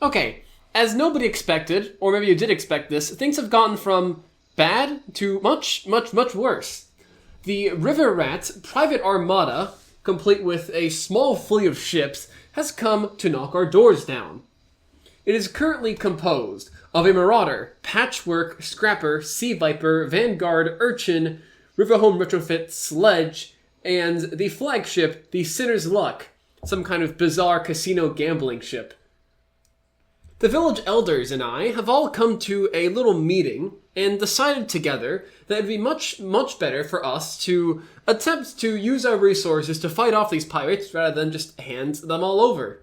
Okay, as nobody expected, or maybe you did expect this, things have gotten from bad to much, much, much worse. The River Rat private armada, complete with a small fleet of ships, has come to knock our doors down. It is currently composed of a Marauder, Patchwork, Scrapper, Sea Viper, Vanguard, Urchin, Riverhome Retrofit, Sledge, and the flagship, the Sinner's Luck, some kind of bizarre casino gambling ship. The village elders and I have all come to a little meeting and decided together that it would be much, much better for us to attempt to use our resources to fight off these pirates rather than just hand them all over.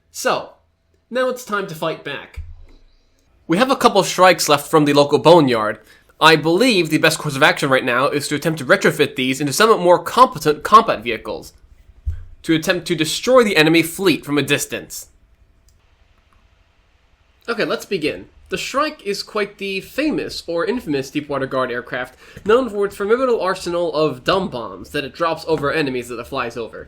So, now it's time to fight back. We have a couple strikes left from the local boneyard. I believe the best course of action right now is to attempt to retrofit these into somewhat more competent combat vehicles, to attempt to destroy the enemy fleet from a distance. Okay, let's begin. The Shrike is quite the famous or infamous Deepwater Guard aircraft, known for its formidable arsenal of dumb bombs that it drops over enemies that it flies over.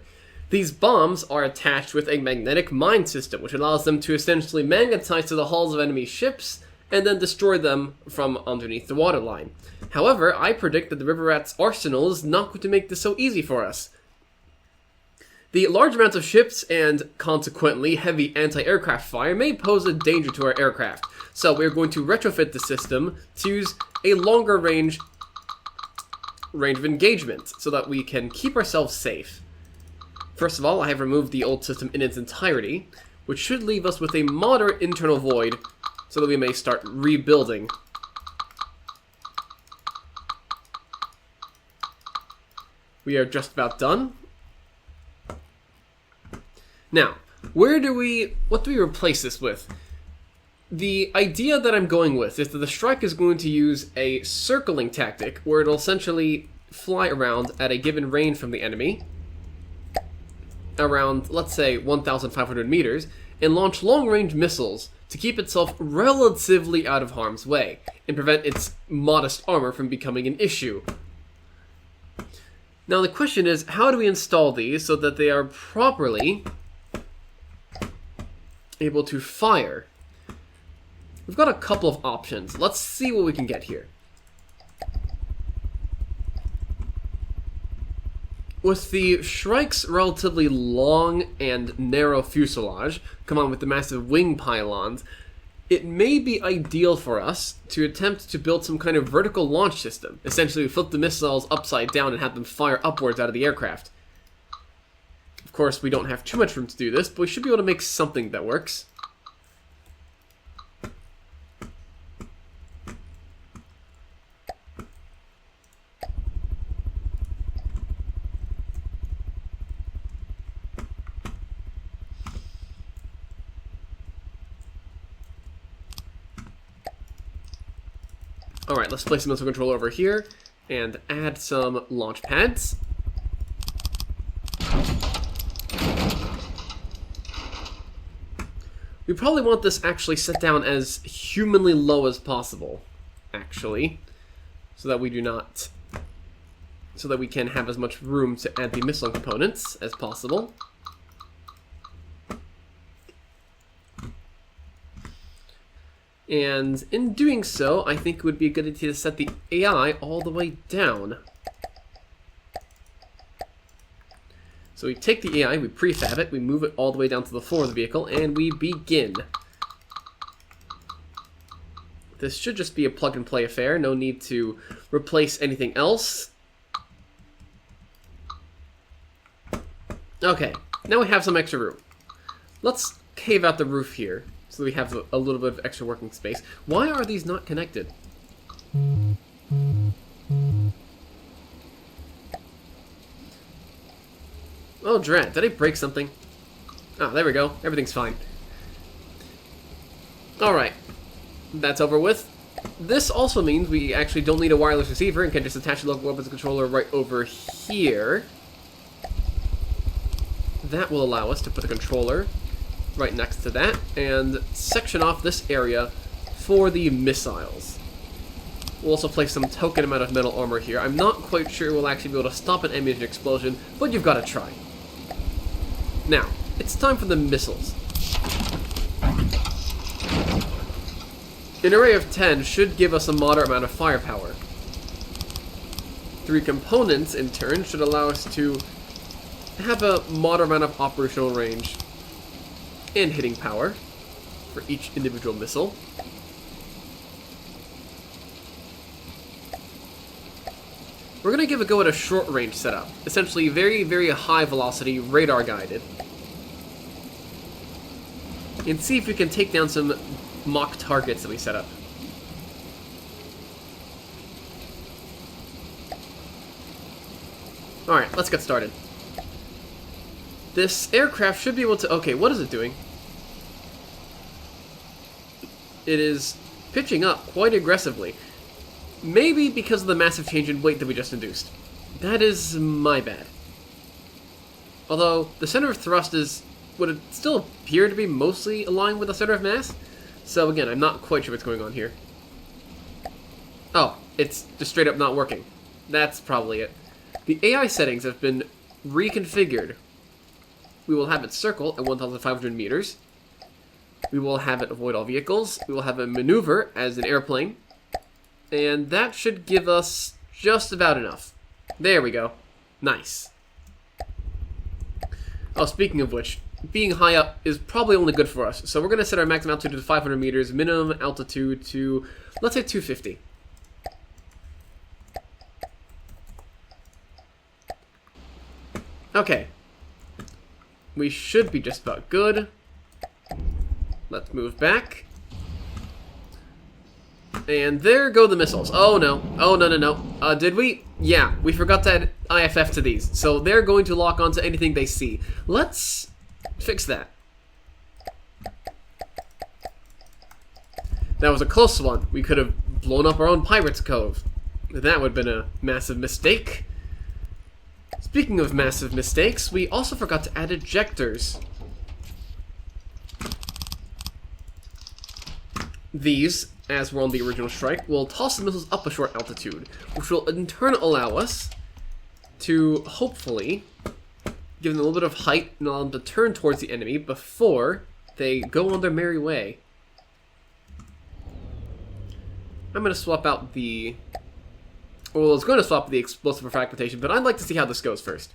These bombs are attached with a magnetic mine system, which allows them to essentially magnetize to the hulls of enemy ships and then destroy them from underneath the waterline. However, I predict that the River Rat's arsenal is not going to make this so easy for us. The large amounts of ships and, consequently, heavy anti-aircraft fire may pose a danger to our aircraft, so we're going to retrofit the system to use a longer range of engagement so that we can keep ourselves safe. First of all, I have removed the old system in its entirety, which should leave us with a moderate internal void so that we may start rebuilding. We are just about done. Now, what do we replace this with? The idea that I'm going with is that the Strike is going to use a circling tactic where it'll essentially fly around at a given range from the enemy, around, let's say, 1,500 meters, and launch long-range missiles to keep itself relatively out of harm's way and prevent its modest armor from becoming an issue. Now the question is, how do we install these so that they are properly able to fire? We've got a couple of options. Let's see what we can get here. With the Shrike's relatively long and narrow fuselage, combined with the massive wing pylons, it may be ideal for us to attempt to build some kind of vertical launch system. Essentially, we flip the missiles upside down and have them fire upwards out of the aircraft. Of course, we don't have too much room to do this, but we should be able to make something that works. Alright, let's place the missile controller over here and add some launch pads. We probably want this actually set down as humanly low as possible, actually, so that we can have as much room to add the missile components as possible. And in doing so, I think it would be a good idea to set the AI all the way down. So we take the AI, we prefab it, we move it all the way down to the floor of the vehicle, and we begin. This should just be a plug-and-play affair, no need to replace anything else. Okay, now we have some extra room. Let's cave out the roof here, so we have a little bit of extra working space. Why are these not connected? Oh, drat, did I break something? Ah, there we go. Everything's fine. Alright. That's over with. This also means we actually don't need a wireless receiver and can just attach a local weapons controller right over here. That will allow us to put the controller right next to that and section off this area for the missiles. We'll also place some token amount of metal armor here. I'm not quite sure we'll actually be able to stop an ammunition explosion, but you've got to try. Now, it's time for the missiles. An array of 10 should give us a moderate amount of firepower. 3 components, in turn, should allow us to have a moderate amount of operational range and hitting power for each individual missile. We're going to give a go at a short-range setup, essentially very, very high-velocity, radar-guided, and see if we can take down some mock targets that we set up. Alright, let's get started. This aircraft should be able to... Okay, what is it doing? It is pitching up quite aggressively. Maybe because of the massive change in weight that we just induced. That is my bad. Although, the center of thrust would still appear to be mostly aligned with the center of mass. So again, I'm not quite sure what's going on here. Oh, it's just straight up not working. That's probably it. The AI settings have been reconfigured. We will have it circle at 1,500 meters. We will have it avoid all vehicles. We will have it maneuver as an airplane. And that should give us just about enough. There we go. Nice. Oh, speaking of which, being high up is probably only good for us. So we're going to set our maximum altitude to 500 meters, minimum altitude to, let's say, 250. Okay. We should be just about good. Let's move back. And there go the missiles. Oh no. Oh no, no, no. Did we? Yeah, we forgot to add IFF to these. So they're going to lock onto anything they see. Let's fix that. That was a close one. We could have blown up our own Pirate's Cove. That would have been a massive mistake. Speaking of massive mistakes, we also forgot to add ejectors. These, as we're on the original strike, will toss the missiles up a short altitude, which will in turn allow us to hopefully give them a little bit of height and allow them to turn towards the enemy before they go on their merry way. I'm going to swap out the... Well, I was going to swap the explosive fragmentation, but I'd like to see how this goes first.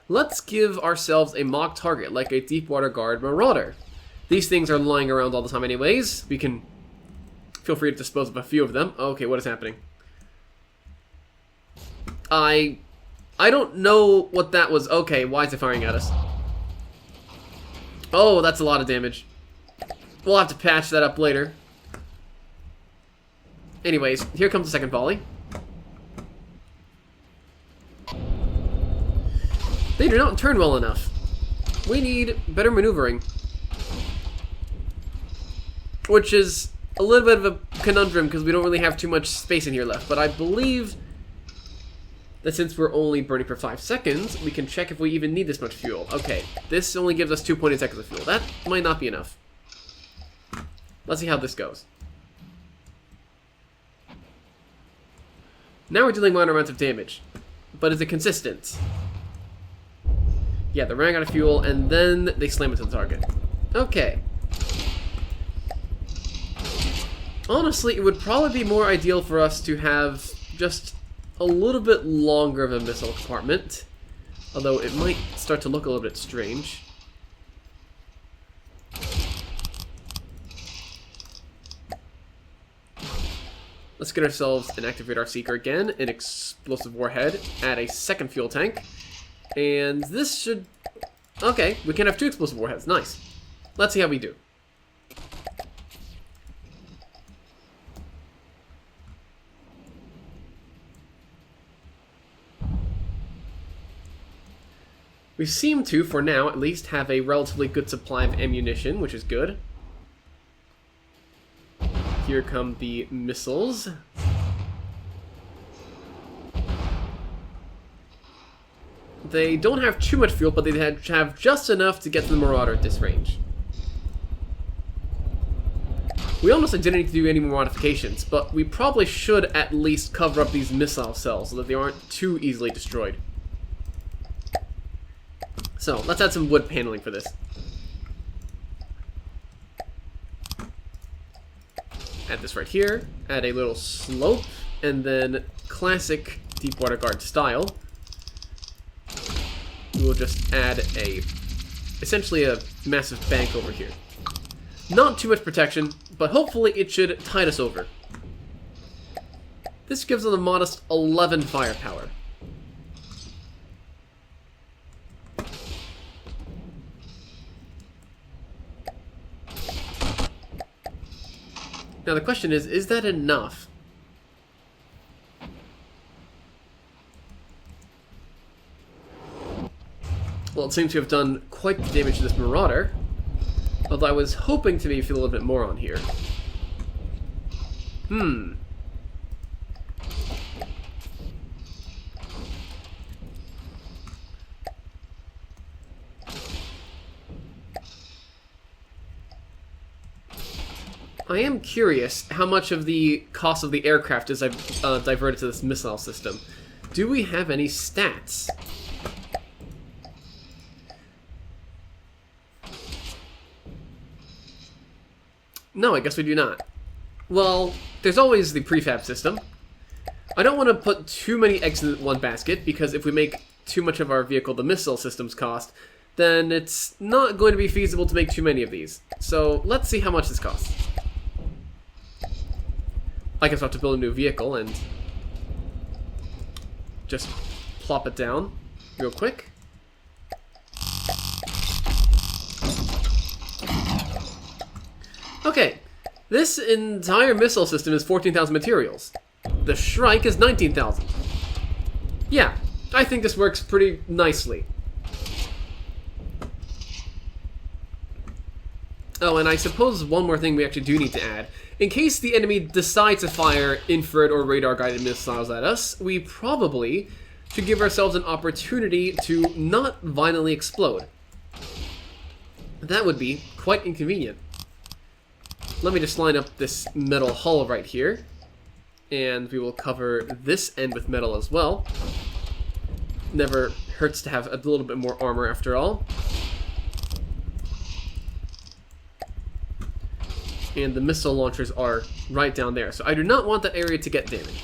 Let's give ourselves a mock target, like a Deepwater Guard Marauder. These things are lying around all the time anyways. We can feel free to dispose of a few of them. Okay, what is happening? I don't know what that was. Okay, why is it firing at us? Oh, that's a lot of damage. We'll have to patch that up later. Anyways, here comes the second volley. They do not turn well enough. We need better maneuvering. Which is a little bit of a conundrum because we don't really have too much space in here left. But I believe that since we're only burning for 5 seconds, we can check if we even need this much fuel. Okay, this only gives us 2.8 seconds of fuel. That might not be enough. Let's see how this goes. Now we're dealing minor amounts of damage. But is it consistent? Yeah, they're running out of fuel, and then they slam into the target. Okay. Honestly, it would probably be more ideal for us to have just a little bit longer of a missile compartment. Although it might start to look a little bit strange. Let's get ourselves an activate our seeker again, an explosive warhead, add a second fuel tank. And this should... Okay, we can have 2 explosive warheads. Nice. Let's see how we do. We seem to, for now, at least have a relatively good supply of ammunition, which is good. Here come the missiles. They don't have too much fuel, but they have just enough to get to the Marauder at this range. We almost didn't need to do any more modifications, but we probably should at least cover up these missile cells so that they aren't too easily destroyed. So, let's add some wood paneling for this. add this right here, add a little slope, and then classic Deepwater Guard style, we will just add essentially a massive bank over here. Not too much protection, but hopefully it should tide us over. This gives us a modest 11 firepower. Now the question is that enough? Well, it seems to have done quite the damage to this Marauder, although I was hoping to maybe feel a little bit more on here. I am curious how much of the cost of the aircraft is diverted to this missile system. Do we have any stats? No, I guess we do not. Well, there's always the prefab system. I don't want to put too many eggs in one basket, because if we make too much of our vehicle the missile system's cost, then it's not going to be feasible to make too many of these. So let's see how much this costs. I guess I'll have to build a new vehicle and just plop it down real quick. Okay, this entire missile system is 14,000 materials. The Shrike is 19,000. Yeah, I think this works pretty nicely. Oh, and I suppose one more thing we actually do need to add. In case the enemy decides to fire infrared or radar-guided missiles at us, we probably should give ourselves an opportunity to not violently explode. That would be quite inconvenient. Let me just line up this metal hull right here, and we will cover this end with metal as well. Never hurts to have a little bit more armor after all. And the missile launchers are right down there, so I do not want that area to get damaged.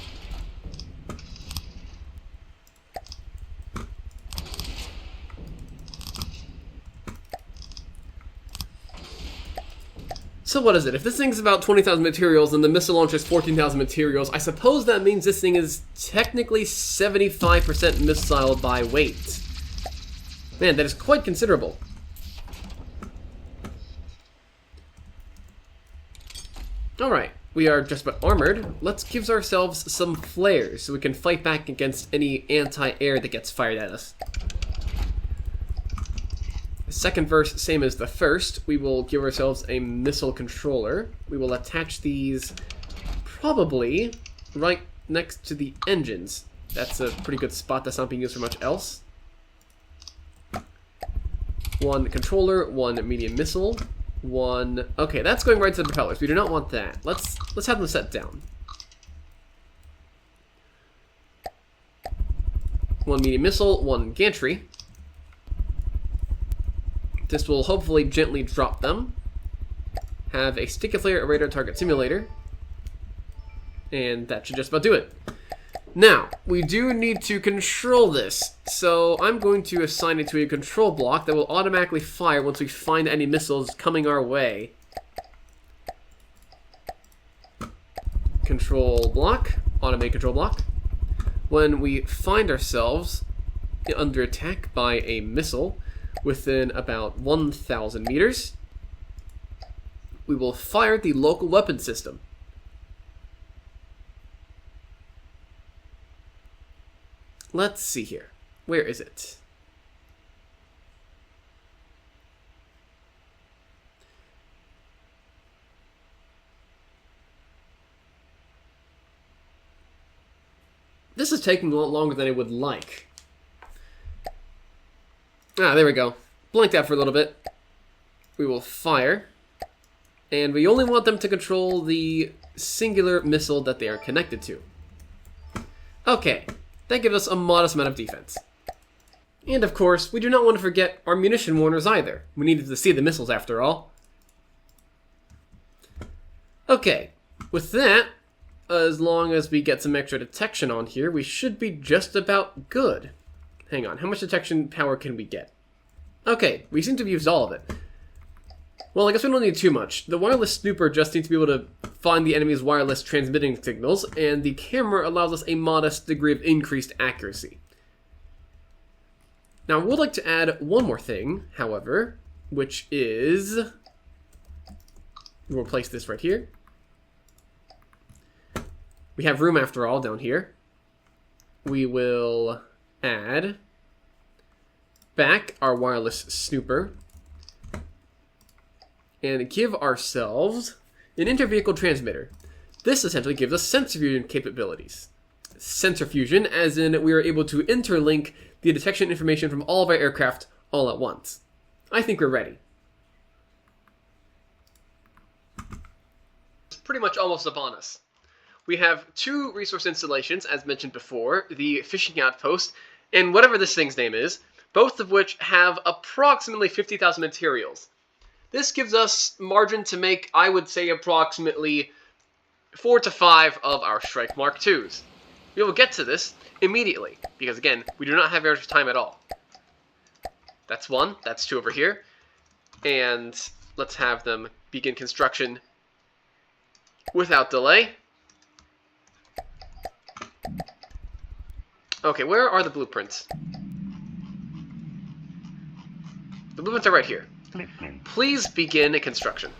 So what is it? If this thing's about 20,000 materials and the missile launcher is 14,000 materials, I suppose that means this thing is technically 75% missile by weight. Man, that is quite considerable. Alright, we are just about armored. Let's give ourselves some flares so we can fight back against any anti-air that gets fired at us. The second verse, same as the first. We will give ourselves a missile controller. We will attach these probably right next to the engines. That's a pretty good spot that's not being used for much else. One controller, one medium missile, one... Okay, that's going right to the propellers. We do not want that. Let's have them set down. One medium missile, one gantry. This will hopefully gently drop them. Have a sticky flare, a radar target simulator. And that should just about do it. Now, we do need to control this. So I'm going to assign it to a control block that will automatically fire once we find any missiles coming our way. Control block, automate control block. When we find ourselves under attack by a missile within about 1,000 meters, we will fire the local weapon system. Let's see here. Where is it? This is taking a lot longer than I would like. Ah, there we go. Blanked out for a little bit. We will fire. And we only want them to control the singular missile that they are connected to. Okay, that gives us a modest amount of defense. And of course, we do not want to forget our munition warners either. We needed to see the missiles after all. Okay, With that, as long as we get some extra detection on here, we should be just about good. Hang on, how much detection power can we get? Okay, we seem to have used all of it. Well, I guess we don't need too much. The wireless snooper just needs to be able to find the enemy's wireless transmitting signals, and the camera allows us a modest degree of increased accuracy. Now, I would like to add one more thing, however, which is... We'll place this right here. We have room, after all, down here. We will add back our wireless snooper and give ourselves an inter-vehicle transmitter. This essentially gives us sensor fusion capabilities. Sensor fusion, as in we are able to interlink the detection information from all of our aircraft all at once. I think we're ready. It's pretty much almost upon us. We have 2 resource installations, as mentioned before, the fishing outpost and whatever this thing's name is, both of which have approximately 50,000 materials. This gives us margin to make, I would say, approximately 4 to 5 of our Strike Mark IIs. We will get to this immediately, because again, we do not have very much time at all. That's 1, that's 2 over here, and let's have them begin construction without delay. Okay, where are the blueprints? The blueprints are right here. Please begin construction.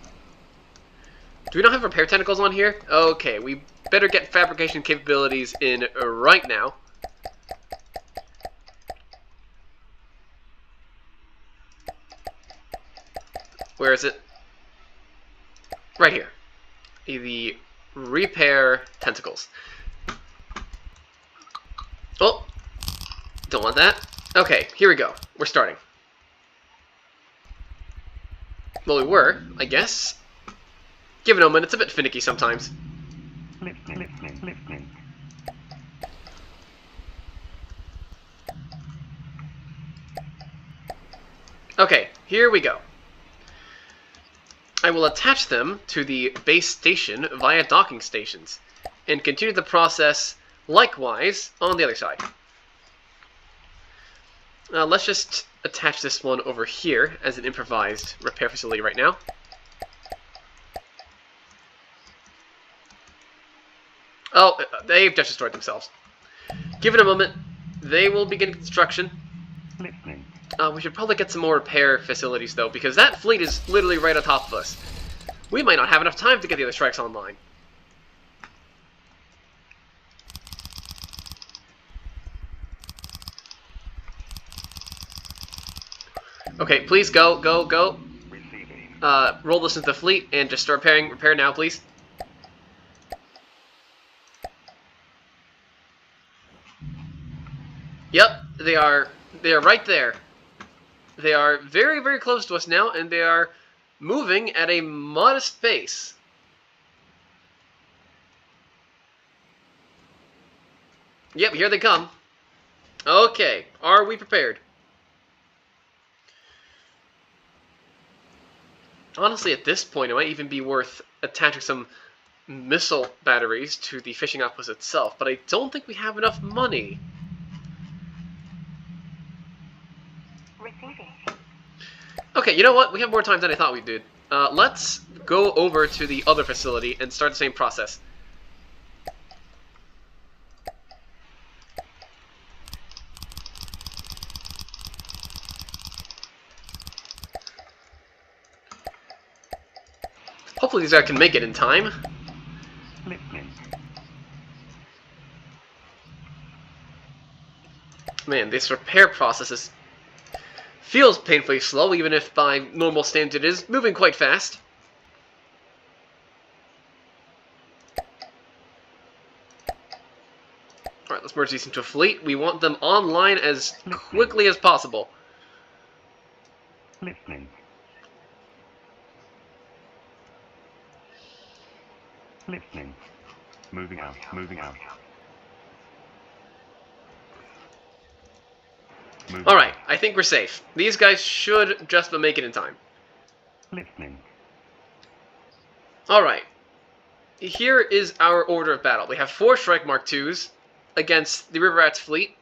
Do we not have repair tentacles on here? Okay, we better get fabrication capabilities in right now. Where is it? Right here. The repair tentacles. Oh, don't want that. Okay, here we go. We're starting. Well, we were, I guess. Give it a moment, it's a bit finicky sometimes. Okay, here we go. I will attach them to the base station via docking stations, and continue the process likewise on the other side. Let's just attach this one over here as an improvised repair facility right now. Oh, they've just destroyed themselves. Give it a moment. They will begin construction. We should probably get some more repair facilities, though, because that fleet is literally right on top of us. We might not have enough time to get the other strikes online. Okay, please go, go, go. Roll this into the fleet and just start repairing. Repair now, please. Yep, they are right there. They are very, very close to us now, and they are moving at a modest pace. Yep, here they come. Okay, are we prepared? Honestly, at this point, it might even be worth attaching some missile batteries to the fishing outpost itself, but I don't think we have enough money. Okay, you know what? We have more time than I thought we did. Let's go over to the other facility and start the same process. Hopefully these guys can make it in time. Man, this repair process feels painfully slow, even if by normal standards it is moving quite fast. Alright, let's merge these into a fleet. We want them online as quickly as possible. Moving out, moving out. Alright, I think we're safe. These guys should just make it in time. Alright. here is our order of battle. We have 4 Strike Mark IIs against the River Rats fleet.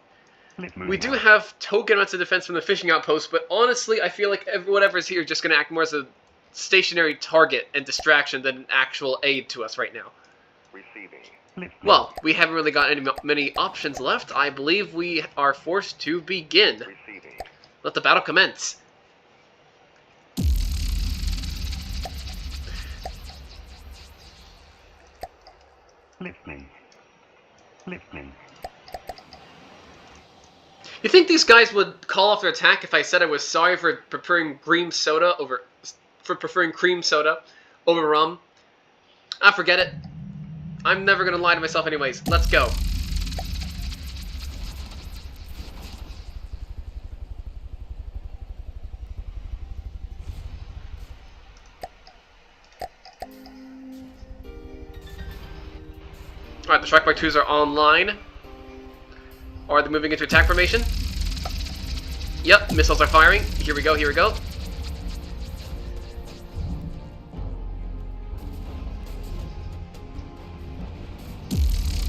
We do have token amounts of defense from the fishing outpost, but honestly, I feel like whatever's here is just going to act more as a stationary target and distraction than an actual aid to us right now. Receiving. Well, we haven't really got many options left. I believe we are forced to begin. Receiving. Let the battle commence. Listening. Listening. You think these guys would call off their attack if I said I was sorry for preferring cream soda over rum? Ah, forget it. I'm never gonna lie to myself anyways. Let's go. Alright, the Strike Mark IIs are online. Are they moving into attack formation? Yep, missiles are firing. Here we go, here we go.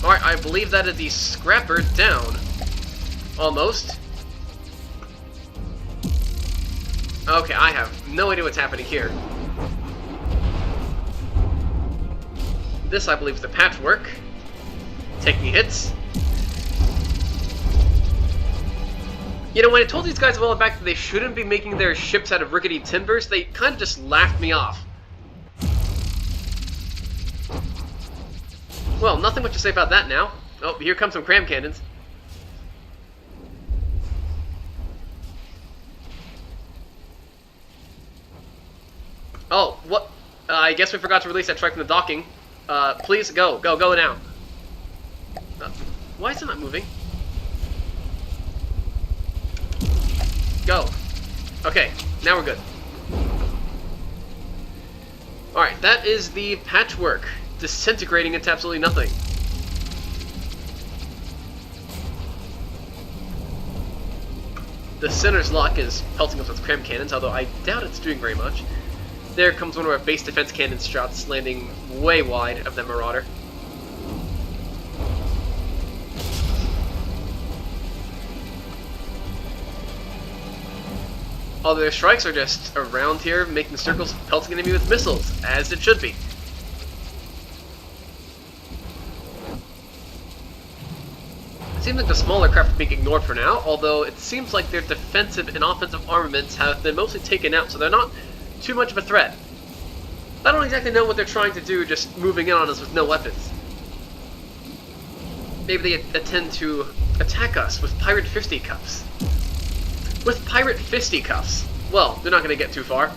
Alright, I believe that is the Scrapper down. Almost. Okay, I have no idea what's happening here. This, I believe, is the Patchwork. Taking hits. You know, when I told these guys a while back that they shouldn't be making their ships out of rickety timbers, they kind of just laughed me off. Well, nothing much to say about that now. Oh, here come some cram cannons. Oh, what? I guess we forgot to release that strike from the docking. Please, go now. Why is it not moving? Go. Okay, now we're good. Alright, that is the Patchwork, disintegrating into absolutely nothing. The Sinner's Luck is pelting us with cram cannons, although I doubt it's doing very much. There comes one of our base defense cannon shots, landing way wide of the Marauder. All their strikes are just around here, making circles, pelting enemy with missiles, as it should be. It seems like the smaller craft are being ignored for now, although it seems like their defensive and offensive armaments have been mostly taken out, so they're not too much of a threat. I don't exactly know what they're trying to do, just moving in on us with no weapons. Maybe they intend to attack us with pirate fisticuffs. With pirate fisticuffs. Well, they're not going to get too far.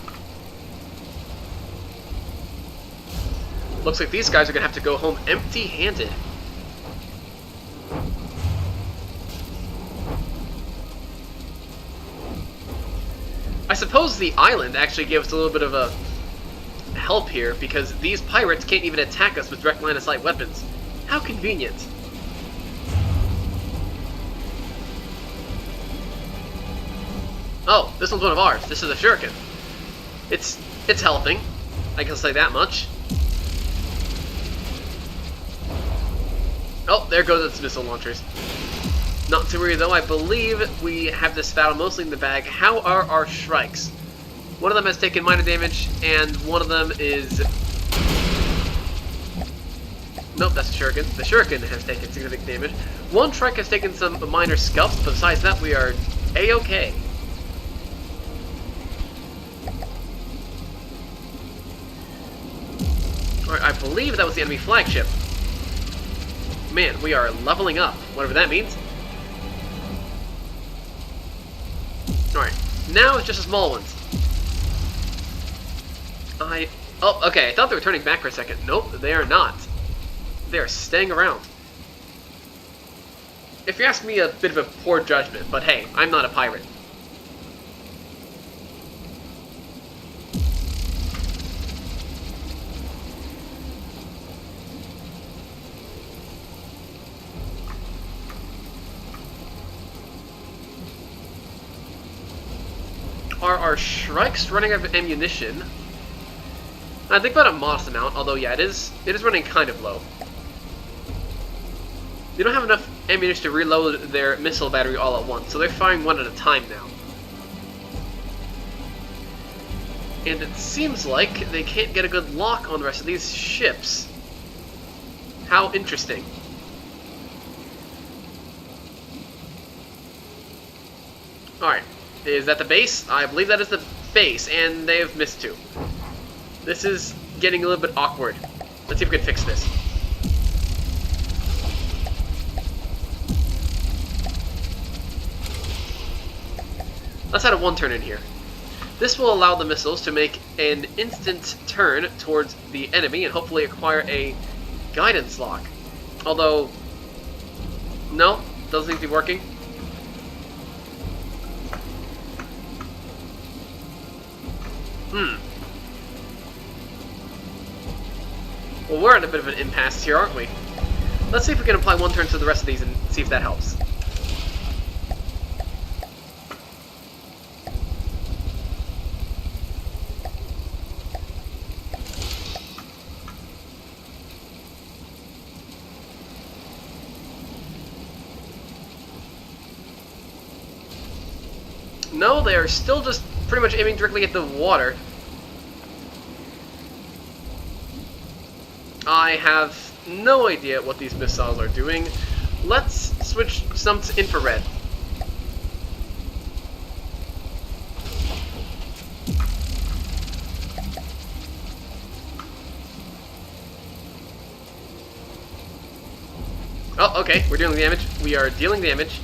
Looks like these guys are going to have to go home empty-handed. I suppose the island actually gave us a little bit of a help here, because these pirates can't even attack us with direct line-of-sight weapons. How convenient. Oh, this one's one of ours. This is a shuriken. It's helping. I can say that much. Oh, there goes its missile launchers. Not to worry though, I believe we have this battle mostly in the bag. How are our strikes? One of them has taken minor damage, and one of them is... Nope, that's a shuriken. The shuriken has taken significant damage. One strike has taken some minor scuffs, but besides that, we are A-okay. Alright, I believe that was the enemy flagship. Man, we are leveling up, whatever that means. Alright, now it's just the small ones. Oh, okay, I thought they were turning back for a second. Nope, they are not. They are staying around. If you ask me, a bit of a poor judgment, but hey, I'm not a pirate. Are our strikes running out of ammunition? I think about a modest amount, although yeah, it is running kind of low. They don't have enough ammunition to reload their missile battery all at once, so they're firing one at a time now. And it seems like they can't get a good lock on the rest of these ships. How interesting. Alright, is that the base? I believe that is the base, and they have missed two. This is getting a little bit awkward. Let's see if we can fix this. Let's add a one turn in here. This will allow the missiles to make an instant turn towards the enemy and hopefully acquire a guidance lock. Although, no, doesn't seem to be working. Well, we're at a bit of an impasse here, aren't we? Let's see if we can apply one turn to the rest of these and see if that helps. No, they are still just pretty much aiming directly at the water. I have no idea what these missiles are doing. Let's switch some to infrared. Oh, okay, we're dealing damage. We are dealing damage.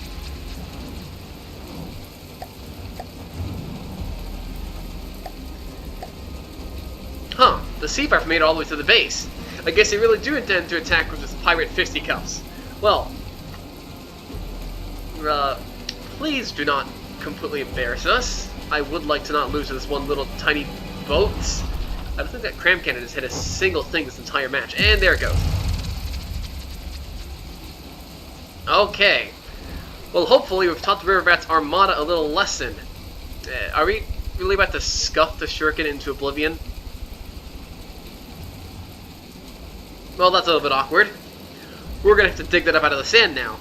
Huh, the Sea Pirate made it all the way to the base. I guess they really do intend to attack with this pirate fisticuffs. Well, please do not completely embarrass us. I would like to not lose to this one little tiny boat. I don't think that cram cannon has hit a single thing this entire match. And there it goes. Okay. Well, hopefully we've taught the River Rat's Armada a little lesson. Are we really about to scuff the shuriken into oblivion? Well, that's a little bit awkward. We're going to have to dig that up out of the sand now.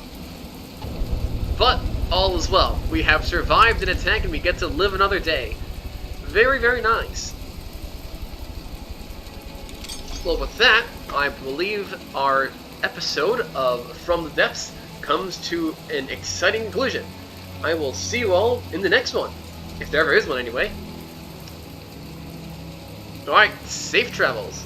But all is well. We have survived an attack and we get to live another day. Very, very nice. Well, with that, I believe our episode of From the Depths comes to an exciting conclusion. I will see you all in the next one. If there ever is one, anyway. Alright, safe travels.